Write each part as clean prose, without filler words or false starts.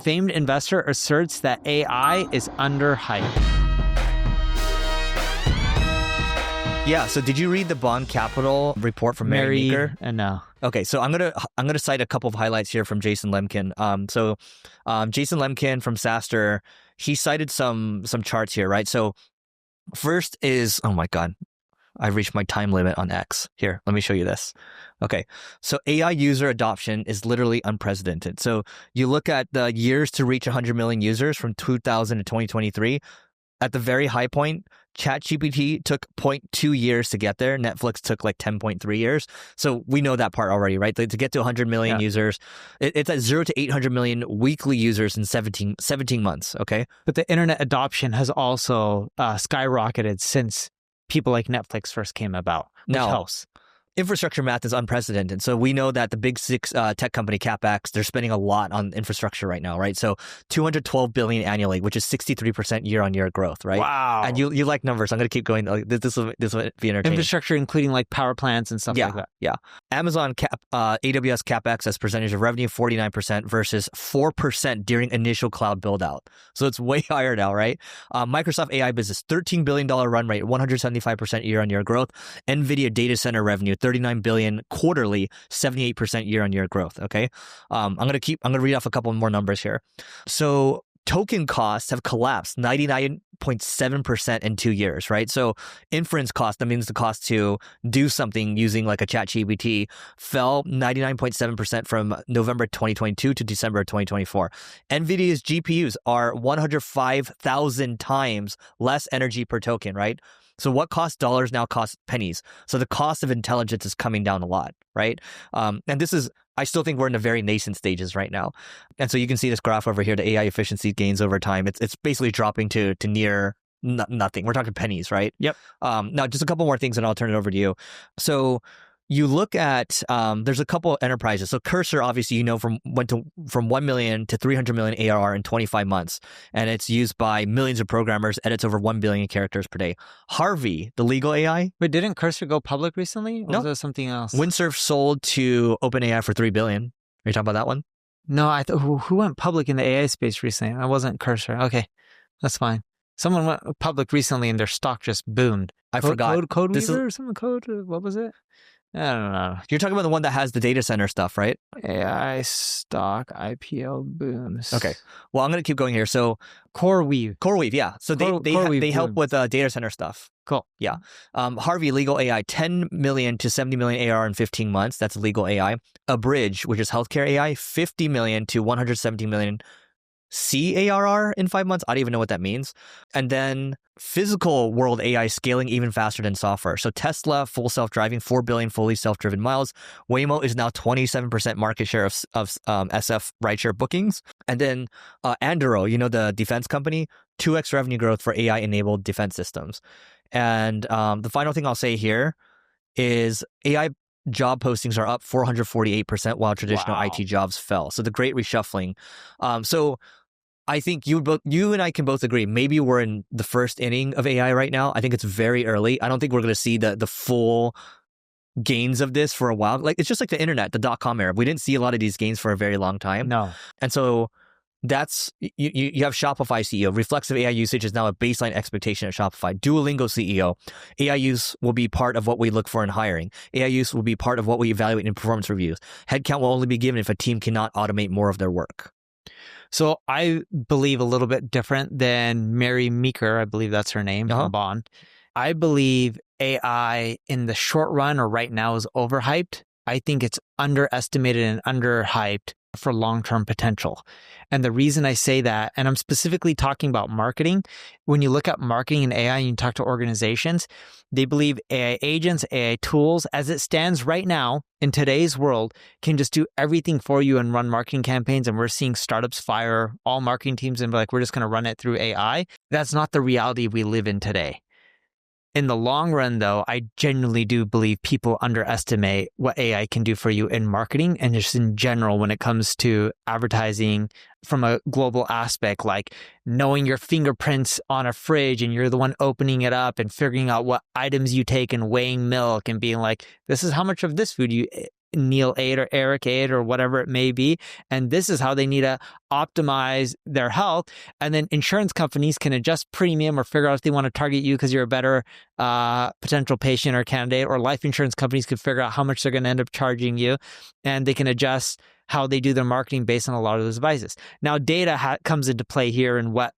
Famed investor asserts that AI is underhyped. Yeah. So did you read the Bond Capital report from Mary Meeker? No. Okay, so I'm gonna cite a couple of highlights here from Jason Lemkin. Jason Lemkin from SaaStr, he cited some charts here, right? So first is, oh my God, I've reached my time limit on X. Here, let me show you this. Okay, so AI user adoption is literally unprecedented. So you look at the years to reach 100 million users from 2000 to 2023. At the very high point, ChatGPT took 0.2 years to get there. Netflix took like 10.3 years. So we know that part already, right? To get to 100 million users, it's at 0 to 800 million weekly users in 17 months, okay? But the internet adoption has also skyrocketed since people like Netflix first came about, which helps. Infrastructure math is unprecedented. So we know that the big six tech company CapEx, they're spending a lot on infrastructure right now, right? So $212 billion annually, which is 63% year-on-year growth, right? Wow. And you like numbers. I'm going to keep going. This will be entertaining. Infrastructure, including like power plants and stuff like that. Yeah. Amazon AWS CapEx as percentage of revenue, 49% versus 4% during initial cloud build out. So it's way higher now, right? Microsoft AI business, $13 billion run rate, 175% year-on-year growth. NVIDIA data center revenue, $39 billion quarterly, 78% year-on-year growth. Okay, I'm gonna read off a couple more numbers here. So token costs have collapsed 99.7% in 2 years, right? So inference cost, that means the cost to do something using like a ChatGPT, fell 99.7% from November 2022 to December 2024. NVIDIA's GPUs are 105,000 times less energy per token, right? So what costs dollars now costs pennies. So the cost of intelligence is coming down a lot, right? And this is, I still think we're in the very nascent stages right now. And so you can see this graph over here, the AI efficiency gains over time. It's basically dropping to near nothing. We're talking pennies, right? Yep. Now, just a couple more things and I'll turn it over to you. So you look at, there's a couple of enterprises. So Cursor, obviously, went from 1 million to 300 million ARR in 25 months. And it's used by millions of programmers, edits over 1 billion characters per day. Harvey, the legal AI. Wait, didn't Cursor go public recently? Or No. was that something else? Windsurf sold to OpenAI for $3 billion. Are you talking about that one? No, I thought, who went public in the AI space recently? I wasn't Cursor. Okay, that's fine. Someone went public recently and their stock just boomed. I forgot. Codeweaver or something? What was it? I don't know. You're talking about the one that has the data center stuff, right? AI stock IPO booms. Okay. Well, I'm going to keep going here. So CoreWeave, yeah. So they help with data center stuff. Cool. Yeah. Harvey, legal AI, 10 million to 70 million ARR in 15 months. That's legal AI. Abridge, which is healthcare AI, 50 million to 170 million CARR in 5 months. I don't even know what that means. And then physical world AI scaling even faster than software. So Tesla, full self-driving, 4 billion fully self-driven miles. Waymo is now 27% market share of SF rideshare bookings. And then Anduril, the defense company, 2x revenue growth for AI-enabled defense systems. And the final thing I'll say here is AI job postings are up 448% while traditional IT jobs fell. So the great reshuffling. So I think you and I can both agree, maybe we're in the first inning of AI right now. I think it's very early. I don't think we're going to see the full gains of this for a while. Like, it's just like the internet, the .com era. We didn't see a lot of these gains for a very long time. No. And so that's, you have Shopify CEO. Reflexive AI usage is now a baseline expectation at Shopify. Duolingo CEO. AI use will be part of what we look for in hiring. AI use will be part of what we evaluate in performance reviews. Headcount will only be given if a team cannot automate more of their work. So I believe a little bit different than Mary Meeker. I believe that's her name, from Bond. I believe AI in the short run or right now is overhyped. I think it's underestimated and underhyped for long-term potential. And the reason I say that, and I'm specifically talking about marketing, when you look at marketing and AI and you talk to organizations, they believe AI agents, AI tools, as it stands right now in today's world, can just do everything for you and run marketing campaigns. And we're seeing startups fire all marketing teams and be like, we're just going to run it through AI. That's not the reality we live in today. In the long run, though, I genuinely do believe people underestimate what AI can do for you in marketing and just in general when it comes to advertising from a global aspect, like knowing your fingerprints on a fridge and you're the one opening it up and figuring out what items you take and weighing milk and being like, this is how much of this food you Neil 8 or Eric 8 or whatever it may be. And this is how they need to optimize their health. And then insurance companies can adjust premium or figure out if they want to target you because you're a better potential patient or candidate, or life insurance companies could figure out how much they're going to end up charging you. And they can adjust how they do their marketing based on a lot of those devices. Now, data comes into play here and what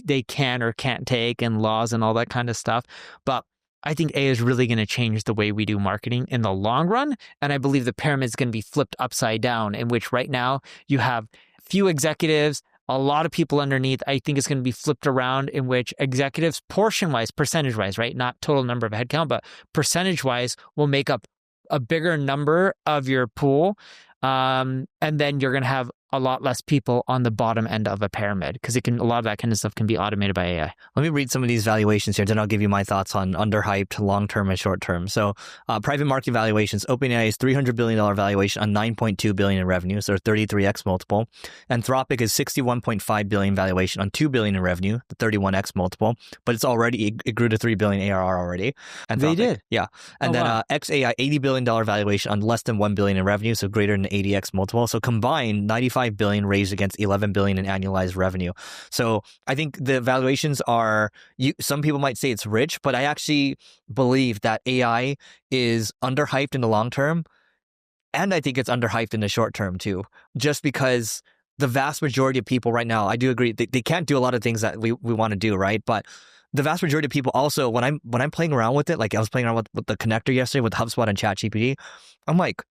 they can or can't take, and laws and all that kind of stuff. But I think AI is really going to change the way we do marketing in the long run. And I believe the pyramid is going to be flipped upside down, in which right now you have few executives, a lot of people underneath. I think it's going to be flipped around, in which executives, portion-wise, percentage-wise, right? Not total number of headcount, but percentage-wise will make up a bigger number of your pool. And then you're going to have a lot less people on the bottom end of a pyramid, because a lot of that kind of stuff can be automated by AI. Let me read some of these valuations here, then I'll give you my thoughts on underhyped, long-term and short-term. So private market valuations, OpenAI is $300 billion valuation on $9.2 billion in revenue, so 33x multiple. Anthropic is $61.5 billion valuation on $2 billion in revenue, the 31x multiple, but it grew to $3 billion ARR already. Anthropic, they did? Yeah. And XAI, $80 billion valuation on less than $1 billion in revenue, so greater than 80x multiple. So combined, $95 billion raised against $11 billion in annualized revenue. So I think the valuations are, some people might say it's rich, but I actually believe that AI is underhyped in the long term. And I think it's underhyped in the short term too, just because the vast majority of people right now, I do agree, they can't do a lot of things that we want to do, right? But the vast majority of people also, when I'm playing around with it, like I was playing around with the connector yesterday with HubSpot and ChatGPT, I'm like,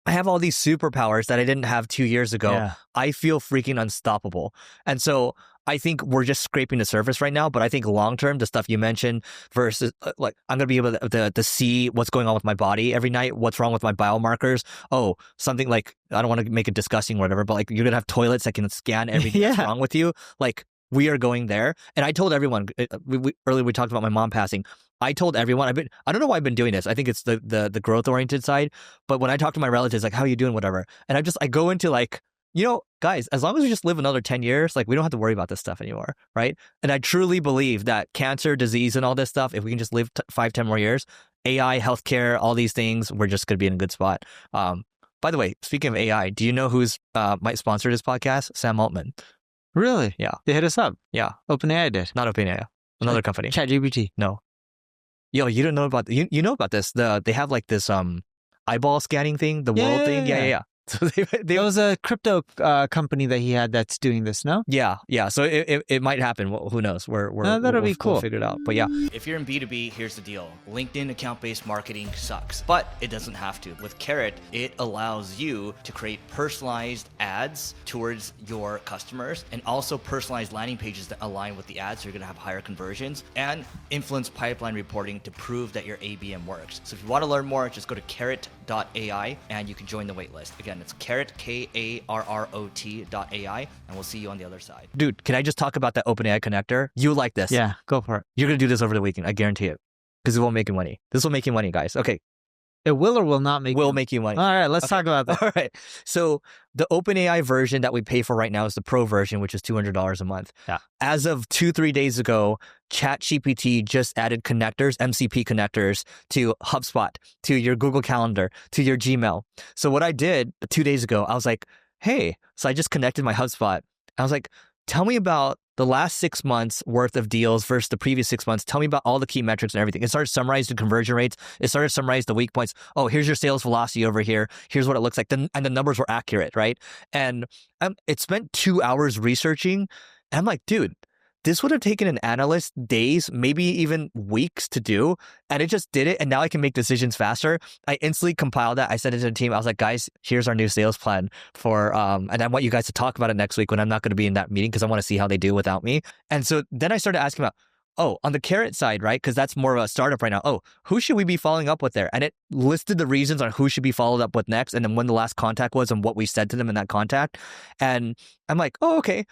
I have all these superpowers that I didn't have 2 years ago. Yeah. I feel freaking unstoppable. And so I think we're just scraping the surface right now. But I think long-term, the stuff you mentioned versus like, I'm going to be able to see what's going on with my body every night, what's wrong with my biomarkers. Oh, something like, I don't want to make it disgusting or whatever, but like you're going to have toilets that can scan everything that's wrong with you. Like, we are going there. And I told everyone, earlier we talked about my mom passing. I told everyone, I don't know why I've been doing this. I think it's the growth-oriented side. But when I talk to my relatives, like, how are you doing, whatever. And I go into like, guys, as long as we just live another 10 years, like we don't have to worry about this stuff anymore, right? And I truly believe that cancer, disease, and all this stuff, if we can just live 5-10 more years, AI, healthcare, all these things, we're just going to be in a good spot. By the way, speaking of AI, do you know who's might sponsor this podcast? Sam Altman. Really? Yeah. They hit us up. Yeah. OpenAI did. Not OpenAI. Another company. ChatGPT. No. Yo, you don't know about you know about this? They have like this eyeball scanning thing, the world thing. Yeah. So there was a crypto company that he had that's doing this, no? Yeah. So it might happen. Well, who knows? That'll be cool. We'll figure it out. But yeah. If you're in B2B, here's the deal. LinkedIn account-based marketing sucks, but it doesn't have to. With Carrot, it allows you to create personalized ads towards your customers and also personalized landing pages that align with the ads, so you're going to have higher conversions, and influence pipeline reporting to prove that your ABM works. So if you want to learn more, just go to carrot.ai and you can join the waitlist. Again, it's Carrot, KARROT.ai, and we'll see you on the other side. Dude, can I just talk about that OpenAI connector? You like this. Yeah, go for it. You're going to do this over the weekend. I guarantee it. Because it won't make you money. This will make you money, guys. Okay. It will or will not make will make you money. All right, let's talk about that. All right. So the OpenAI version that we pay for right now is the Pro version, which is $200 a month. Yeah. As of 2-3 days ago, ChatGPT just added connectors, MCP connectors, to HubSpot, to your Google Calendar, to your Gmail. So what I did 2 days ago, I was like, hey, so I just connected my HubSpot. I was like, tell me about the last 6 months worth of deals versus the previous 6 months. Tell me about all the key metrics and everything. It started to summarize the conversion rates. It started to summarize the weak points. Oh, here's your sales velocity over here. Here's what it looks like. And the numbers were accurate, right? And it spent 2 hours researching. And I'm like, dude, this would have taken an analyst days, maybe even weeks to do. And it just did it. And now I can make decisions faster. I instantly compiled that. I sent it to the team. I was like, guys, here's our new sales plan for, and I want you guys to talk about it next week when I'm not going to be in that meeting, because I want to see how they do without me. And so then I started asking about, on the Carrot side, right? Because that's more of a startup right now. Who should we be following up with there? And it listed the reasons on who should be followed up with next, and then when the last contact was and what we said to them in that contact. And I'm like, okay.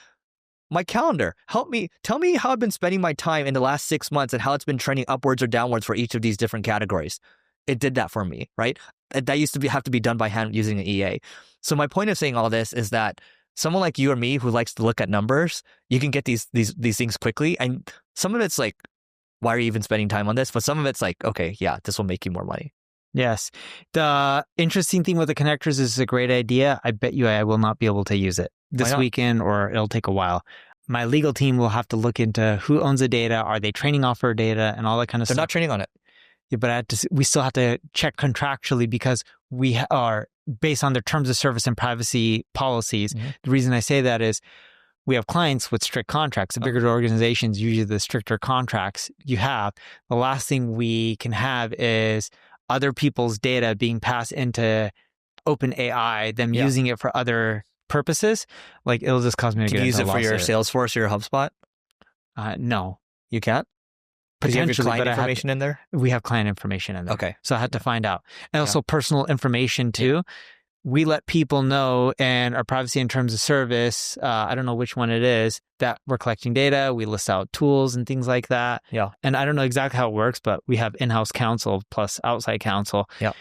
My calendar, tell me how I've been spending my time in the last 6 months and how it's been trending upwards or downwards for each of these different categories. It did that for me, right? That used to have to be done by hand using an EA. So my point of saying all this is that someone like you or me who likes to look at numbers, you can get these things quickly. And some of it's like, why are you even spending time on this? But some of it's like, okay, yeah, this will make you more money. Yes. The interesting thing with the connectors is it's a great idea. I bet you I will not be able to use it this weekend, or it'll take a while. My legal team will have to look into who owns the data. Are they training off our data and all that kind of stuff? They're not training on it. Yeah, but we still have to check contractually because we are based on their terms of service and privacy policies. Mm-hmm. The reason I say that is we have clients with strict contracts. The bigger the organizations, usually the stricter contracts you have. The last thing we can have is other people's data being passed into OpenAI, them using it for other purposes. Like, it'll just cause me to get into use it for your Salesforce or your HubSpot? No. You can't? Because you have your client information in there? We have client information in there. Okay. So I had to find out. And also personal information too. We let people know in our privacy and terms of service, I don't know which one it is, that we're collecting data. We list out tools and things like that. Yeah. And I don't know exactly how it works, but we have in-house counsel plus outside counsel. Yeah.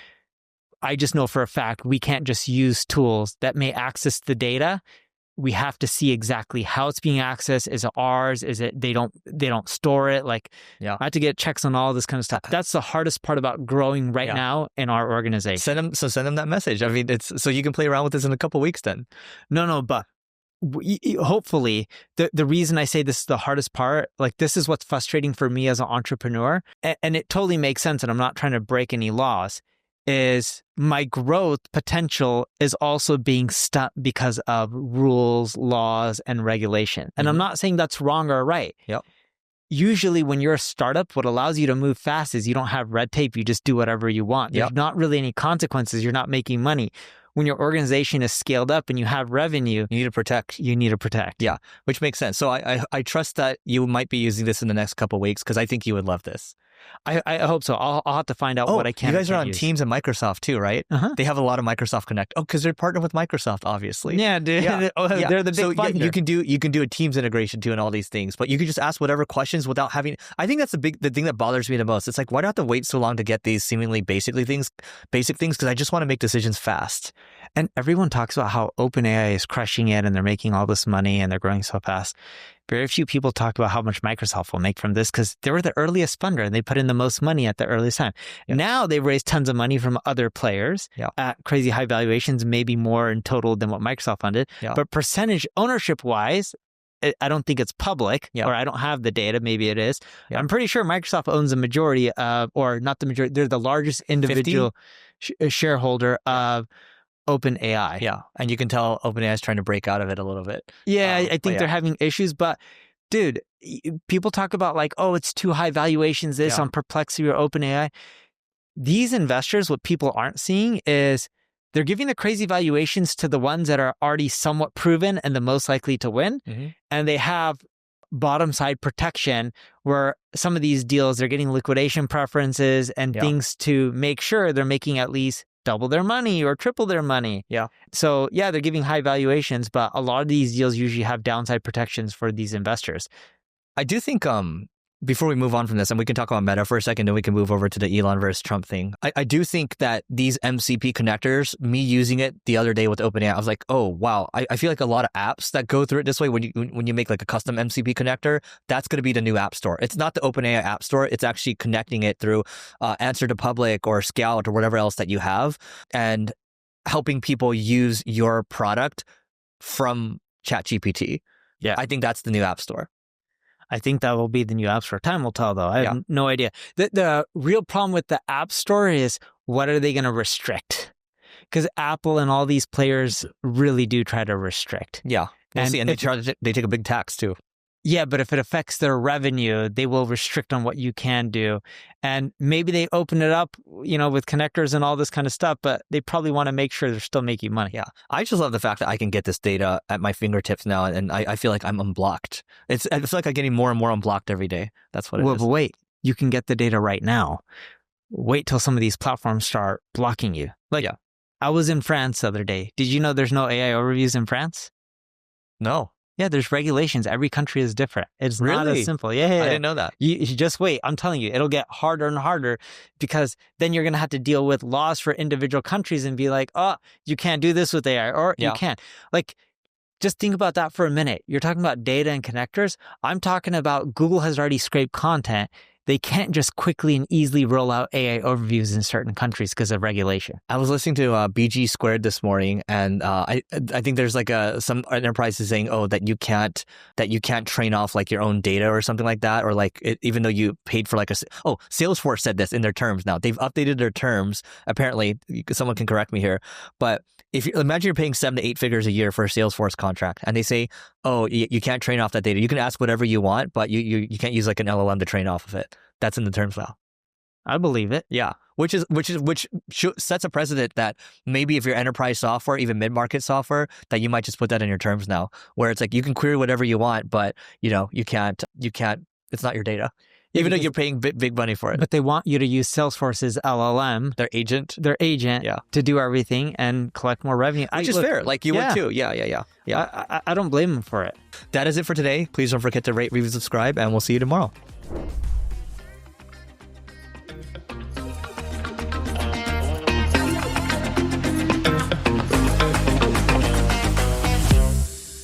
I just know for a fact we can't just use tools that may access the data. We have to see exactly how it's being accessed. Is it ours? Is it they don't store it? Like, I have to get checks on all this kind of stuff. That's the hardest part about growing right now in our organization. Send them that message. I mean, it's so you can play around with this in a couple of weeks then. No, but hopefully the reason I say this is the hardest part, like, this is what's frustrating for me as an entrepreneur, and it totally makes sense, and I'm not trying to break any laws, is my growth potential is also being stuck because of rules, laws, and regulation. And I'm not saying that's wrong or right. Yep. Usually when you're a startup, what allows you to move fast is you don't have red tape. You just do whatever you want. There's not really any consequences. You're not making money. When your organization is scaled up and you have revenue, you need to protect. Yeah, which makes sense. So I trust that you might be using this in the next couple of weeks because I think you would love this. I hope so. I'll have to find out what I can. You guys are on Teams and Microsoft too, right? They have a lot of Microsoft Connect. Oh, because they're partnered with Microsoft, obviously. Yeah, dude. Yeah. They're the big funder. You can do a Teams integration too and all these things, but you can just ask whatever questions without having. I think that's the thing that bothers me the most. It's like, why do I have to wait so long to get these seemingly basic things? Because I just want to make decisions fast. And everyone talks about how OpenAI is crushing it and they're making all this money and they're growing so fast. Very few people talk about how much Microsoft will make from this because they were the earliest funder and they put in the most money at the earliest time. Yeah. Now they've raised tons of money from other players at crazy high valuations, maybe more in total than what Microsoft funded. Yeah. But percentage ownership wise, I don't think it's public, or I don't have the data. Maybe it is. Yeah. I'm pretty sure Microsoft owns a majority of, or not the majority, they're the largest individual shareholder of OpenAI. Yeah. And you can tell OpenAI is trying to break out of it a little bit. Yeah, I think they're having issues. But dude, people talk about like, oh, it's too high valuations, this on Perplexity or OpenAI. These investors, what people aren't seeing is they're giving the crazy valuations to the ones that are already somewhat proven and the most likely to win. And they have bottom side protection where some of these deals, they're getting liquidation preferences and things to make sure they're making at least double their money or triple their money. Yeah. So they're giving high valuations, but a lot of these deals usually have downside protections for these investors. I do think before we move on from this, and we can talk about Meta for a second, then we can move over to the Elon versus Trump thing. I do think that these MCP connectors, me using it the other day with OpenAI, I was like, oh, wow. I feel like a lot of apps that go through it this way, when you make like a custom MCP connector, that's going to be the new app store. It's not the OpenAI app store. It's actually connecting it through Answer to Public or Scout or whatever else that you have and helping people use your product from ChatGPT. Yeah. I think that's the new app store. I think that will be the new App Store. Time will tell, though. I have no idea. The real problem with the App Store is what are they going to restrict? Because Apple and all these players really do try to restrict. Yeah. And they take a big tax, too. Yeah, but if it affects their revenue, they will restrict on what you can do. And maybe they open it up, with connectors and all this kind of stuff, but they probably want to make sure they're still making money. Yeah. I just love the fact that I can get this data at my fingertips now, and I feel like I'm unblocked. I feel like I'm getting more and more unblocked every day. That's what it is. But wait, you can get the data right now. Wait till some of these platforms start blocking you. I was in France the other day. Did you know there's no AI overviews in France? No. Yeah, there's regulations. Every country is different. It's not as simple. Yeah. I didn't know that. You just wait. I'm telling you, it'll get harder and harder because then you're going to have to deal with laws for individual countries and be like, oh, you can't do this with AI or you can't. Like, just think about that for a minute. You're talking about data and connectors. I'm talking about Google has already scraped content they can't just quickly and easily roll out AI overviews in certain countries because of regulation. I was listening to BG Squared this morning, and I think there's like some enterprises saying, oh, that you can't train off like your own data or something like that, or like even though you paid for like Salesforce said this in their terms now. They've updated their terms. Apparently, someone can correct me here, but if you imagine you're paying 7 to 8 figures a year for a Salesforce contract, and they say, oh, you can't train off that data. You can ask whatever you want, but you can't use like an LLM to train off of it. That's in the terms now. I believe it. Yeah, which sets a precedent that maybe if you're enterprise software, even mid-market software, that you might just put that in your terms now, where it's like you can query whatever you want, but you can't. It's not your data. Even though you're paying big money for it. But they want you to use Salesforce's LLM, their agent, to do everything and collect more revenue. Which is fair. Like you would too. Yeah. I don't blame them for it. That is it for today. Please don't forget to rate, review, subscribe, and we'll see you tomorrow.